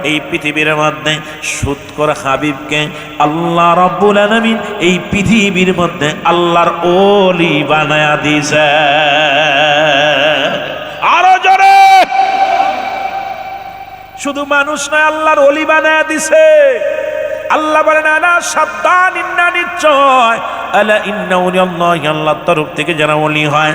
এই পৃথিবীর মধ্যে সুদখোর হাবিবকে আল্লাহ রব্বুল আলামিন এই পৃথিবীর মধ্যে আল্লাহর ওলি বানায়া দিয়েছে। আরো জোরে! শুধু মানুষ নয়, আল্লাহর ওলি বানায়া দিছে। আল্লাহ বলেন, আলা সাবধান, ইন্না নিশ্চয় আলা ইন্না আউলিয়াল্লাহি, আল্লাহর তরফ থেকে যারা ওলি হয়,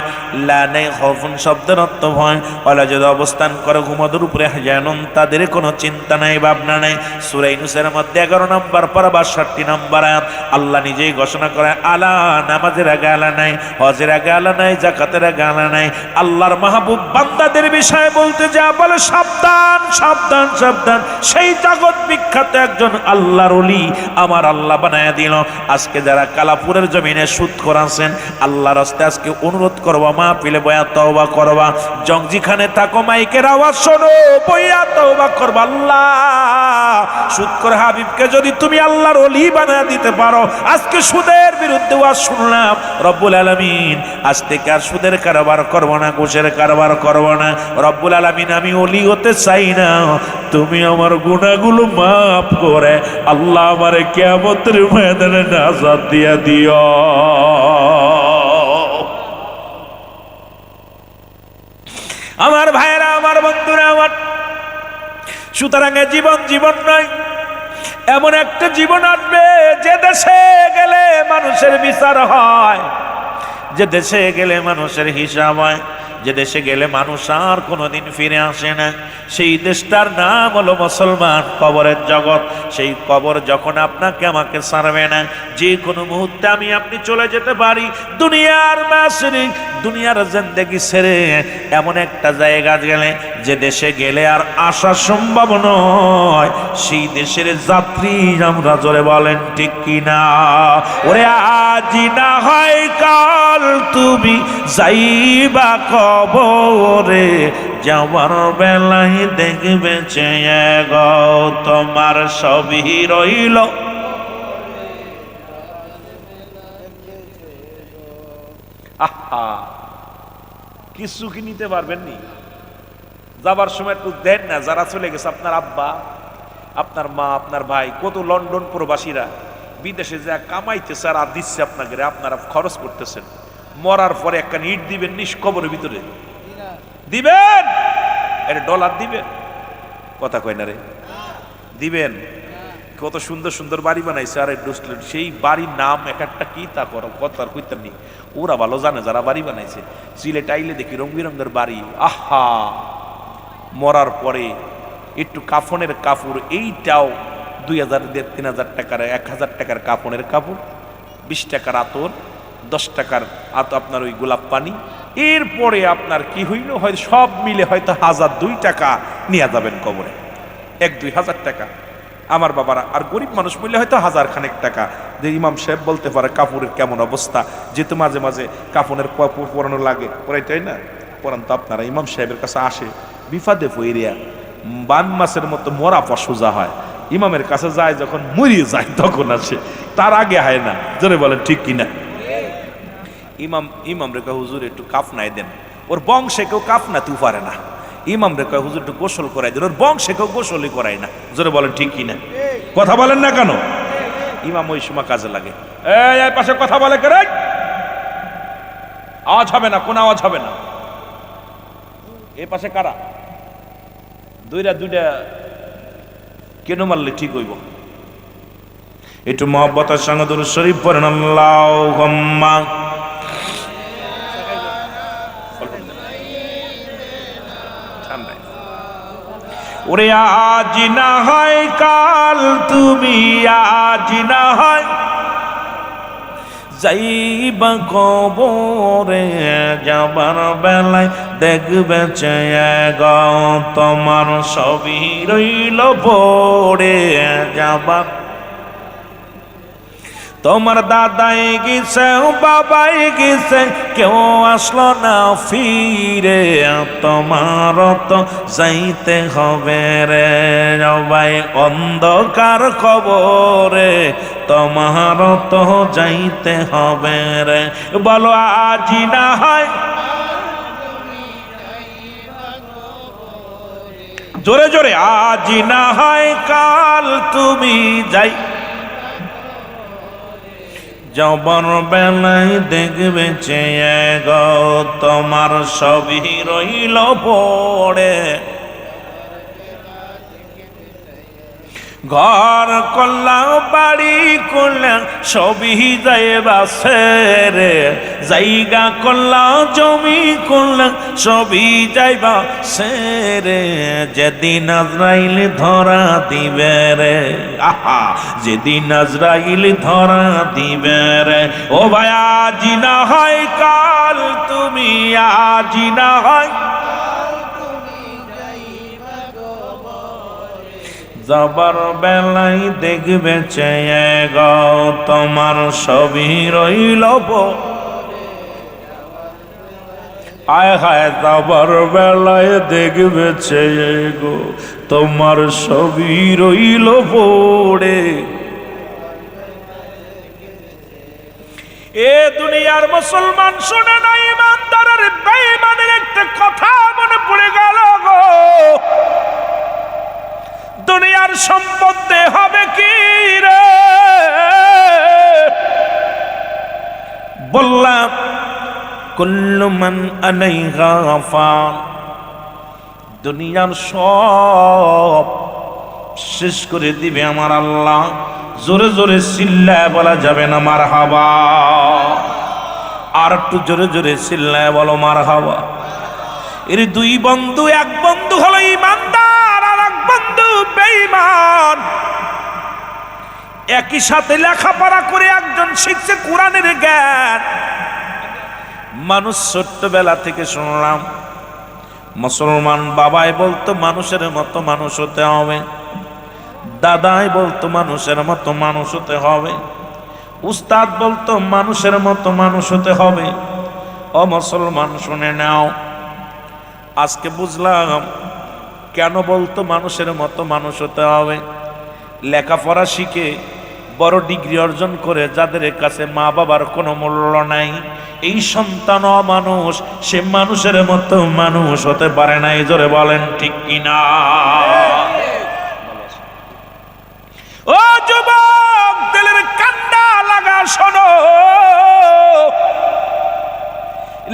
লা নাই খাউফুন শব্দের অর্থ হয়, ওয়ালা যদি অবস্থান করে ঘুমদের উপরে জানুন, তাদের কোনো চিন্তা নাই ভাবনা নাই। সূরা ইউনূসের মধ্যে 11 নম্বর পারা 62 নম্বর আয়াত আল্লাহ নিজেই ঘোষণা করে, আলা, নামাজের আগে আলা নাই, হজের আগে আলা নাই, যাকাতের আগে আলা নাই। আল্লাহর মাহবুব বান্দাদের বিষয়ে বলতে যা বলে, সাবধান সাবধান সাবধান। সেই জগৎ বিখ্যাত একজন আল্লাহর ওলি আমার আল্লাহ বানায়া দিল। আজকে যারা কালাপুরের জমিনে সুদ করাছেন, আল্লাহর রাস্তায় আজকে অনুরোধ করবা, মাহফিলে বয়া তওবা করবা, জংজিখানে থাকো মাইকের আওয়াজ শোনো, বইয়া তওবা করবা। আল্লাহ, সুদ করে হাবিবকে যদি তুমি আল্লাহর ওলি বানায়া দিতে পারো, আজকে সুদের বিরুদ্ধে ওয়াজ শুনলাম, রব্বুল আলামিন আজ থেকে আর সুদের কারবার করব না, ঘুষের কারবার করব না। রব্বুল আলামিন, আমি ওলি হতে চাই না, তুমি আমার গুনাহগুলো মাফ করে আল্লাহ আমারে কিয়ামতের ময়দানে নাজাত দিয়া দিও। আমার ভাইরা, আমার বন্ধুরা, আমার সুতরাং জীবন জীবন নয়, এমন একটা জীবন আসবে যে দেশে গেলে মানুষের বিচার হয়, যে দেশে গেলে মানুষের হিসাব হয়, যে দেশে গেলে মানুষ আর কোনোদিন ফিরে আসে না। সেই দেশটার নাম হলো মুসলমান, কবরের জগৎ। সেই কবর যখন আপনাকে আমাকে ছাড়বে না, যে কোনো মুহূর্তে আমি আপনি চলে যেতে পারি দুনিয়ার মাসরি, দুনিয়ার জিন্দেগি ছেড়ে এমন একটা জায়গা গেলে যে দেশে গেলে আর আসা সম্ভব নয়। সেই দেশের যাত্রী আমরা, জোরে বলেন ঠিক কিনা? ওরে আজি না হয় কাল তুমি যাইবা কবরে, যাওয়ার বেলায় দেখবে চেয়ে গো তোমার সবই রইল। আহা, কিছু কি নিতে পারবেন নি? যাবার সময় একটু দেন না। যারা চলে গেছে, আপনার আব্বা, আপনার মা, আপনার ভাই, কত লন্ডন প্রবাসীরা বিদেশে যা কামাইতেছে আর দিচ্ছে আপনাকে, আপনারা খরচ করতেছেন। মরার পরে একটা ইট দিবেন নিষ্কবরের ভিতরে, দিবেন? এটা ডলার দিবেন? কথা কয় না রে, দিবেন? কত সুন্দর সুন্দর বাড়ি বানাইছে, আর সেই বাড়ির নাম এক একটা কি তা করো, কথার কইতার নেই। ওরা ভালো জানে যারা বাড়ি বানাইছে। সিলেট আইলে দেখি রং বেরঙ্গের বাড়ি। আহা, মরার পরে একটু কাফনের কাপড়, এইটাও 2000 3000 টাকার, 1000 টাকার কাফনের কাপড়, 20 টাকার আতর, 10 টাকার আপনার ওই গোলাপ পানি। এরপরে আপনার কি হইল, হয় সব মিলে হয়তো 1002 টাকা নিয়ে যাবেন কবরে, 1-2000 টাকা। আমার বাবারা, আর গরিব মানুষ মিলে হয়তো 1000 খানেক টাকা। যে ইমাম সাহেব বলতে পারে কাপড়ের কেমন অবস্থা, যেহেতু মাঝে মাঝে কাফনের পরানো লাগে, পরাইটাই না পরান, তো আপনারা ইমাম সাহেবের কাছে আসে বিফাদে পইরিয়া বান মাছের মতো মরা পশুজা হয়। ইমামের কাছে যায় যখন মরিয়ে যায় তখন আসে, তার আগে হয় না। জোরে বলেন ঠিক কিনা? ইমাম রেখা, হুজুর একটু কাফনাই দেন। ওর বংশে কেউ কাফনাতে পারে না। ইমাম রেখা, হুজুর একটু গোসল করাই দেন। ওর বংশে কেউ গোসলই করায় না। জোরে বলেন ঠিক কিনা? কথা বলেন না কেন? ইমাম ওই সময় কাজে লাগে। এই পাশে কথা বলে কে রে? আওয়াজ হবে না, কোন আওয়াজ হবে না। এ পাশে কারা? দুইটা কেন মারলে ঠিক হইব? একটু মহব্বতের সঙ্গে দুরূদ শরীফ পড়েন। আল্লাহুম্মা ওরে আজ না হয় কাল তুমি, আজ না হয় যাইবা কবরে, যাবার বেলায় দেখবে চেয়ে গো তোমার সবই রইল পড়ে। যাবার তোমার দাদাই গেছে, বাবাই গেছে, কেউ আসলো না ফিরে, তোমার তো যাইতে হবে রে সবাই অন্ধকার কবরে, তোমার তো যাইতে হবে রে। বলো আজি না হয়, জোরে জোরে, আজি না হয় কাল তুমি যাই, যাবার বেলায় দেখবে চেয়ে গো তোমার সবই রইল পড়ে। ঘর করলাম বাড়ি করলাম সবই যাইবা সেরে, জায়গা করলাম জমি করলাম সবই যাইবা সেরে, যেদিন আজরাইল ধরা দিবে রে, আহা যেদিন আজরাইল ধরা দিবে রে। ও ভাই আজি না হয় কাল, তুমি আজি না হয় যাবার বেলাই দেখবে চেয়ে গো, তোমার সবই রইল আয় হায়, যাবার বেলায় দেখবে চেয়ে গো, তোমার সবই রইল পড়ে। এ দুনিয়ার মুসলমান শুনে না, ইমানদারের বেঈমানের একটা কথা মনে পড়ে গেল গো, দুনিয়ার সম্পদে হবে কি রে? বললাম কুল্লু মান আলাইহা ফান, দুনিয়ার সব শেষ করে দিবে আমার আল্লাহ। জোরে জোরে চিল্লায় বলা যাবে না মারহাবা? আর একটু জোরে জোরে চিল্লায় বলো মারহাবা। এর দুই বন্ধু, এক বন্ধু হলো ইমানদার আর এক বন্ধু বেঈমান। একই সাথে লেখাপড়া করে একজন শিখছে কোরআনের জ্ঞান। মানুষ ছোট্টবেলা থেকে শুনলাম মুসলমান বাবাই বলতো মানুষের মতো মানুষ হতে হবে, দাদাই বলতো মানুষের মতো মানুষ হতে হবে, উস্তাদ বলতো মানুষের মতো মানুষ হতে হবে। ও মুসলমান শুনে নাও, আজকে বুঝলাম কেন বলতো মানুষের মতো মানুষ হতে হবে। লেখাপড়া শিখে বড় ডিগ্রি অর্জন করে যাদের কাছে মা বাবার কোনো মূল্য নাই, এই সন্তান মানুষ, সে মানুষের মতো মানুষ হতে পারে না। এই জোরে বলেন ঠিক কিনা? ও যুবক, দিলের কান্ডা লাগা শোনো,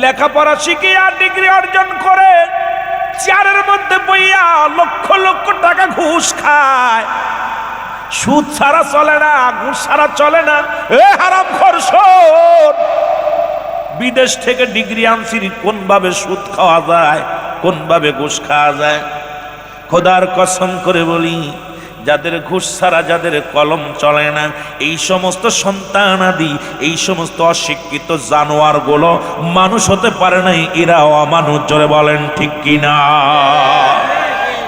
লেখাপড়া শিখে আর ডিগ্রি অর্জন করে চেয়ারের মধ্যে বইয়া লক্ষ লক্ষ টাকা ঘুষ খায়। সুদ ছাড়া চলে না, ঘুষ ছাড়া চলে না। এ হারামখোর শোন, বিদেশ থেকে ডিগ্রি আনছি, কোন ভাবে সুদ খাওয়া যায়, কোন ভাবে ঘুষ খাওয়া যায়। খোদার কসম করে বলি, যাদের ঘুষ ছাড়া, যাদের কলম চলে না, এই সমস্ত সন্তান আদি, এই সমস্ত অশিক্ষিত জানোয়ার গুলো মানুষ হতে পারে নাই, এরাও অমানুষ। জোরে বলেন ঠিক কিনা?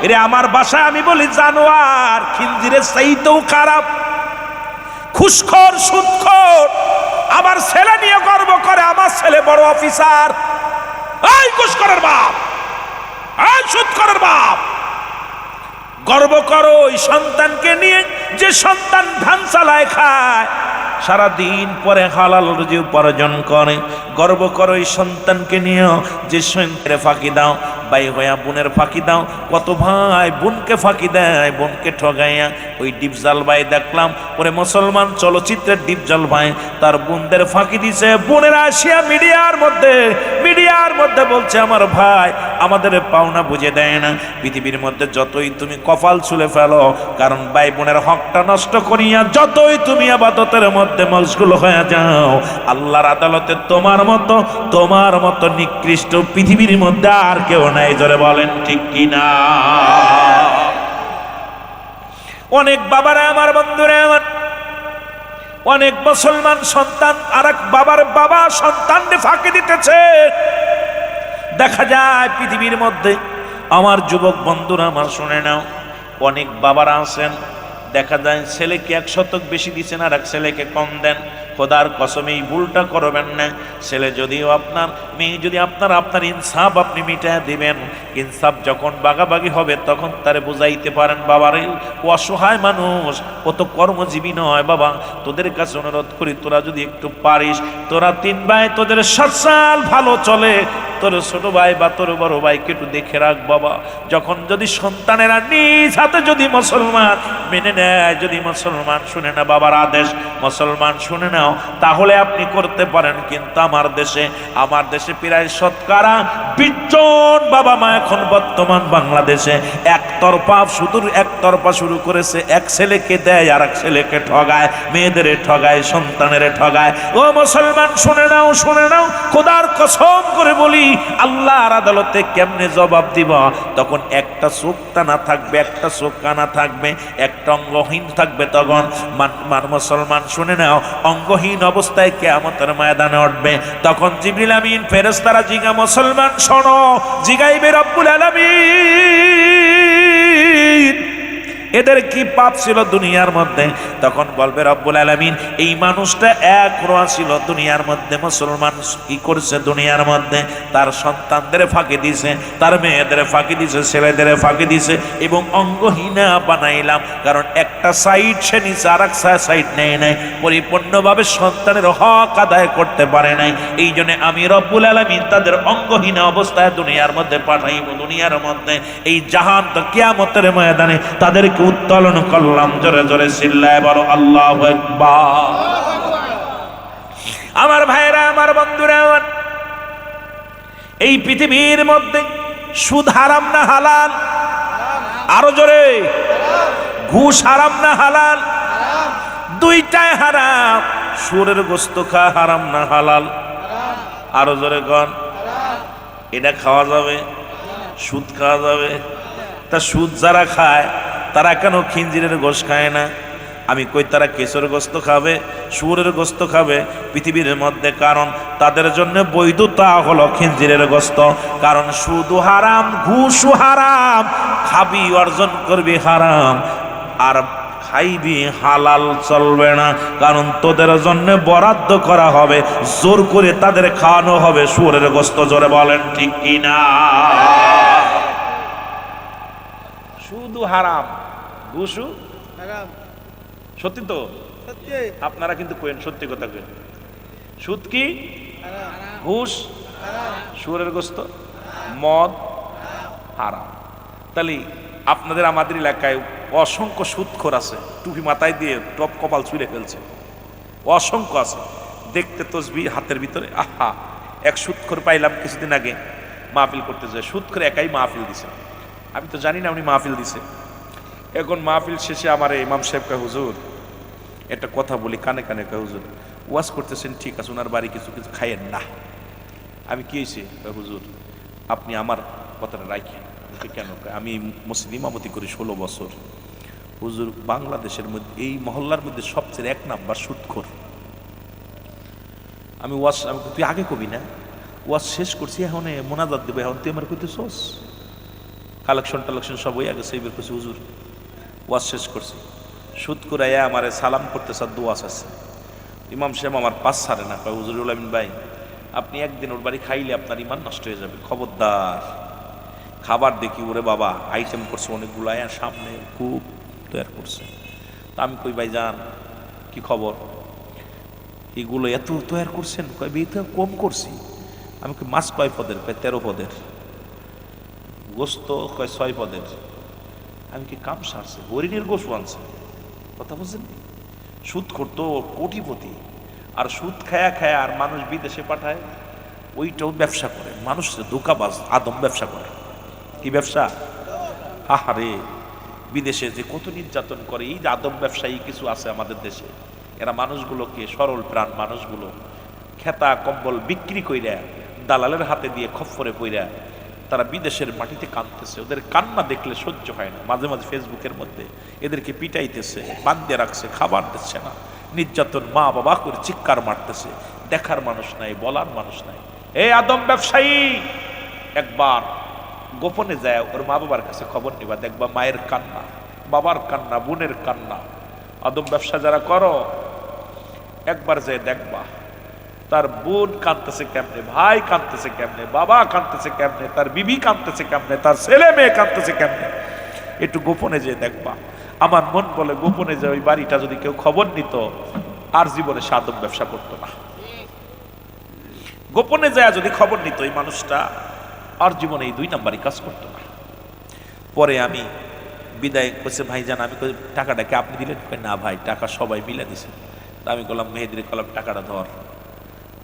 এরে আমার বাসায় আমি বলি জানোয়ার, খিনজিরের চাইতেও খারাপ, ঘুষখোর সুদখোর। আমার ছেলে নিয়ে গর্ব করে, আমার ছেলে বড় অফিসার। এই ঘুষখোরের বাপ, এই সুদখোরের বাপ, গর্ব করো ওই সন্তানকে নিয়ে যে সন্তান ধান চালায় খায়, সারাদিন পরে হালাল রুজি উপার্জন করে। গর্ব করো ওই সন্তানকে নিয়ে যে সন্তানে ফাঁকি দাও, ভাই হইয়া বোনের ফাঁকি দাও। কত ভাই বোনকে ফাঁকি দেয়, বোনকে ঠগাইয়া। ওই ডিপজল ভাই দেখলাম, ওরে মুসলমান চলচ্চিত্রের ডিপজল ভাই তার বোনদের ফাঁকি দিছে। বোনেরা আসিয়া মিডিয়ার মধ্যে বলছে আমার ভাই আমাদের পাওনা বুঝে দেয় না। পৃথিবীর মধ্যে যতই তুমি কপাল ছুলে ফেলো, কারণ ভাই বোনের হকটা নষ্ট করিয়া যতই তুমি ইবাদতের মধ্যে মশগুল হয়ে যাও, আল্লাহর আদালতে তোমার মতো নিকৃষ্ট পৃথিবীর মধ্যে আর কেউ নাই। জোরে বলেন ঠিক কিনা? অনেক বাবারা আমার, বন্ধুরা আমার, অনেক মুসলমান সন্তান আর এক বাবার বাবা সন্তানকে ফাঁকি দিতেছে। দেখা যায় পৃথিবীর মধ্যে, আমার যুবক বন্ধুরা আমার শুনে নাও, অনেক বাবারা আছেন, দেখা যায় ছেলেকে 1 শতক বেশি দিচ্ছেন আর এক ছেলেকে কম দেন। খোদার কসমে এই ভুলটা করবেন না। ছেলে যদিও আপনার, মেয়ে যদি আপনার ইনসাফ আপনি মিটায় দিবেন। ইনসাফ যখন বাগাবাগি হবে তখন তারে বুঝাইতে পারেন, বাবারে ও অসহায় মানুষ, ও তো কর্মজীবী নয়। বাবা তোদের কাছে অনুরোধ করি, তোরা যদি একটু পারিস, তোরা 3 ভাই, তোদের 7 সাল ভালো চলে, তোর ছোট ভাই বা তোর বড় ভাইকে একটু দেখে রাখ বাবা। যখন যদি সন্তানেরা নিজ হাতে যদি মুসলমান মেনে নেয়, যদি মুসলমান শুনে না বাবার আদেশ, মুসলমান শুনে নাও, তাহলে আপনি করতে পারেন। কিন্তু আমার দেশে প্রায় শতকরা 20 জন বাবা মা এখন বর্তমান বাংলাদেশে একতরফা শুরু করেছে। এক ছেলেকে দেয় আর এক ছেলেকে ঠগায়, মেয়েদের ঠগায়, সন্তানের ঠগায়। ও মুসলমান শুনে নাও, খোদার কসম করে বলি, আল্লাহর আদালতে কেমনে জবাব দিব? তখন একটা চোখ টানা থাকবে, একটা চোখ কানা থাকবে, একটা অঙ্গহীন থাকবে। তখন মুসলমান শুনে নাও, অঙ্গহীন অবস্থায় কিয়ামতের ময়দানে উঠবে। তখন জিবরিল আমিন ফেরেশতারা জিগা, মুসলমান শোনো, জিগাইবে রব্বুল আলামিন এদের কি পাপ ছিল দুনিয়ার মধ্যে? তখন বলবে রব্বুল আলামিন, এই মানুষটা এক রোয়া ছিল দুনিয়ার মধ্যে, মুসলমান কি করছে দুনিয়ার মধ্যে? তার সন্তানদের ফাঁকি দিছে, তার মেয়েদের ফাঁকি দিছে, ছেলেদের ফাঁকি দিছে, এবং অঙ্গহীনা বানাইলাম। কারণ একটা সাইড সে নিচে, আর এক সাইড নেয় নাই, পরিপূর্ণভাবে সন্তানের হক আদায় করতে পারে নাই। এই জন্য আমি রব্বুল আলামিন তাদের অঙ্গহীন অবস্থায় দুনিয়ার মধ্যে পাঠাইব। দুনিয়ার মধ্যে এই জাহান তো কিয়ামতের ময়দানে তাদেরকে উত্তোলন করলাম। জোরে জোরে চিল্লায় বলো আল্লাহু আকবার। আমার ভাইরা, আমার বন্ধুরা, এই পৃথিবীর মধ্যে সুদ হারাম না হালাল? আরো জোরে। ঘুষ হারাম না হালাল? দুইটাই হারাম। সুরের গোশত খাওয়া হারাম না হালাল? আরো জোরে গণ। এটা খাওয়া যাবে? সুদ খাওয়া যাবে? তা সুদ যারা খায় তারা কেন খিঞ্জিরের গোশ খায় না? আমি কই তারা কেশর গোস্ত খাবে, শুয়োরের গোস্ত খাবে পৃথিবীর মধ্যে? কারণ তাদের জন্য বৈধতা হলো খিঞ্জিরের গোস্ত। কারণ সুদ হারাম, ঘুষ হারাম, খাবি অর্জন করবি হারাম, আর খাইবি হালাল চলবে না। কারণ তোদের জন্য বরাদ্দ করা হবে, জোর করে তাদের খাওয়ানো হবে শুয়োরের গোস্ত। জোরে বলেন ঠিক কিনা? শুধু হারাম, ঘুষু হারাম। সত্যি তো? আপনারা কিন্তু কইেন, সত্যি কথা কইেন। সুদ কি? ঘুষ, শুয়োরের গোস্ত, মদ হারাম। তাহলে আপনাদের আমাদের এলাকায় অসংখ্য সুদখোর আছে, টুপি মাথায় দিয়ে টপ কপাল ছুঁড়ে ফেলছে, অসংখ্য আছে। দেখতে তসবি হাতের ভিতরে। আহা, এক সুদখোর পাইলাম কিছুদিন আগে, মাহফিল করতে যায়। সুদখোর একাই মাহফিল দিছে, আমি তো জানি না উনি মাহফিল দিছে। এখন মাহফিল শেষে আমার ইমাম সাহেব কয়, হুজুর একটা কথা বলি, কানে কানে কয়, হুজুর ওয়াজ করতেছেন ঠিক আছে, ওনার বাড়ি কিছু কিছু খাইয়েন না। আমি কি হয়েছে? হুজুর আপনি আমার কথাটা রাখেন। কেন? আমি মসজিদ ইমামতি করি 16 বছর। হুজুর বাংলাদেশের মধ্যে, এই মহল্লার মধ্যে সবচেয়ে 1 নাম্বার সুদখোর। আমি তুই আগে কবি না, ওয়াজ শেষ করছি, এখন মোনাজাত দেবে, এখন তুই আমার কইতেছস? কালেকশন সব হয়ে গেছে। এইবার করছি, হুজুর ওয়াজ শেষ করছি, সুদ করাইয়া আমার সালাম করতে স্যার দোয়া আছে। ইমাম সাহেব আমার পাস ছাড়ে না, কয় হুজুরুল আমিন ভাই আপনি একদিন ওর বাড়ি খাইলে আপনার ইমান নষ্ট হয়ে যাবে, খবরদার। খাবার দেখি ওরে বাবা আইটেম করছে অনেকগুলো, সামনে খুব তৈরি করছে। তা আমি কই ভাই যান কি খবর, এগুলো এত তৈরি করছেন? কয় বিয়ে কম করছি। আমি কই মাছ কয় পদের? কয় 13 পদের। গোস্ত কয় 6 পদের। আমি কি কাম সারছে? হরিণের গোস্ত আনছে। কথা বুঝছেন? সুদ করতো কোটিপতি, আর সুদ খায়া আর মানুষ বিদেশে পাঠায়, ওইটাও ব্যবসা করে। মানুষ ধোঁকাবাজ, আদম ব্যবসা করে। কি ব্যবসা? আহারে, বিদেশে যে কত নির্যাতন করে। এই যে আদম ব্যবসায়ী কিছু আছে আমাদের দেশে, এরা মানুষগুলোকে, সরল প্রাণ মানুষগুলো খেতা কম্বল বিক্রি কইরা দালালের হাতে দিয়ে খপ্পরে পইরা তারা বিদেশের মাটিতে কাঁদতেছে। ওদের কান্না দেখলে সহ্য হয় না। মাঝে মাঝে ফেসবুকের মধ্যে এদেরকে পিটাইতেছে, বাঁধতে রাখছে, খাবার দিচ্ছে না, নির্যাতন, মা বাবা করে চিৎকার মারতেছে। দেখার মানুষ নাই, বলার মানুষ নাই। এই আদম ব্যবসায়ী একবার গোপনে যায় ওর মা বাবার কাছে খবর নিবা, দেখবা মায়ের কান্না, বাবার কান্না, বোনের কান্না। আদম ব্যবসা যারা করো একবার যায় দেখবা তার বোন কাঁদতেছে কেমনে, ভাই কাঁদতেছে কেমনে, বাবা কাঁদতেছে কেমনে, তার বিবি কাঁদতেছে কেমনে, তার ছেলে মেয়ে কাঁদতেছে কেমনে। একটু গোপনে যে দেখবা। আমার মন বলে গোপনে যে ওই বাড়িটা যদি কেউ খবর নিত, আর জীবনে সে আদম ব্যবসা করতো না। গোপনে যায় যদি খবর নিত এই মানুষটা, আর জীবনে এই 2 নাম্বারই কাজ করতো না। পরে আমি বিদায় করছে ভাইজান। আমি কই টাকাটা কি আপনি দিলেন? কই না ভাই, টাকা সবাই মিলে দিছে। তা আমি বললাম মেহেদির কলাম টাকাটা ধর,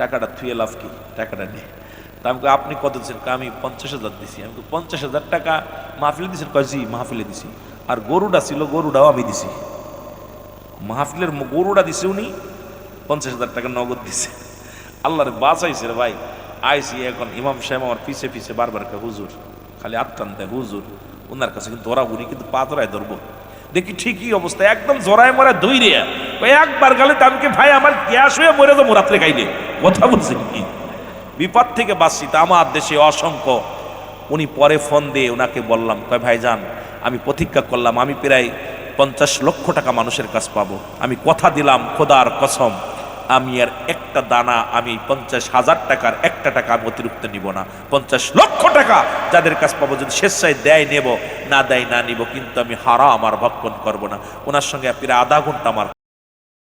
টাকাটা থুয়ে লাভ কি, টাকাটা নে। তা আমি কই আপনি কত দিচ্ছেন? আমি 50,000 দিছি। আমি 50,000 টাকা মাহফিলে দিচ্ছেন? কয় জি মাহফিলে দিছি। আর গরুটা ছিল, গরুটাও আমি দিছি। মাহফিলের গরুটা দিছে উনি, 50,000 টাকা নগদ দিছে। আল্লাহর বাঁচাইছে রে ভাই। আইসি এখন ইমাম সাহেব আমার পিছে পিছে বারবার কে হুজুর, খালি আত্মান দেয় হুজুর, ওনার কাছে কিন্তু ধরা উনি কিন্তু পা ধরায় ধরবো। দেখি ঠিকই অবস্থা, একদম জড়ায় মরা দইরে একবার গেলে তামকে ভাই আমার গ্যাস হয়ে মরে যাবো রাত্রে খাইলে। কথা বলছেন কি? বিপদ থেকে বাঁচছি তা আমার দেশে অসংখ্য। উনি পরে ফোন দিয়ে ওনাকে বললাম, কয় ভাইজান আমি প্রতিজ্ঞা করলাম আমি প্রায় 50 লক্ষ টাকা মানুষের কাছ পাবো। আমি কথা দিলাম খোদার কসম, আমি আর একটা দানা, আমি 50,000 টাকার একটা টাকা আমি অতিরিক্ত নিব না। 50 লক্ষ টাকা যাদের কাছ পাবো, যদি স্বেচ্ছায় দেয় নেব, না দেয় না নিব, কিন্তু আমি হারাম আমার ভক্ষণ করব না। ওনার সঙ্গে প্রায় আধা ঘন্টা আমার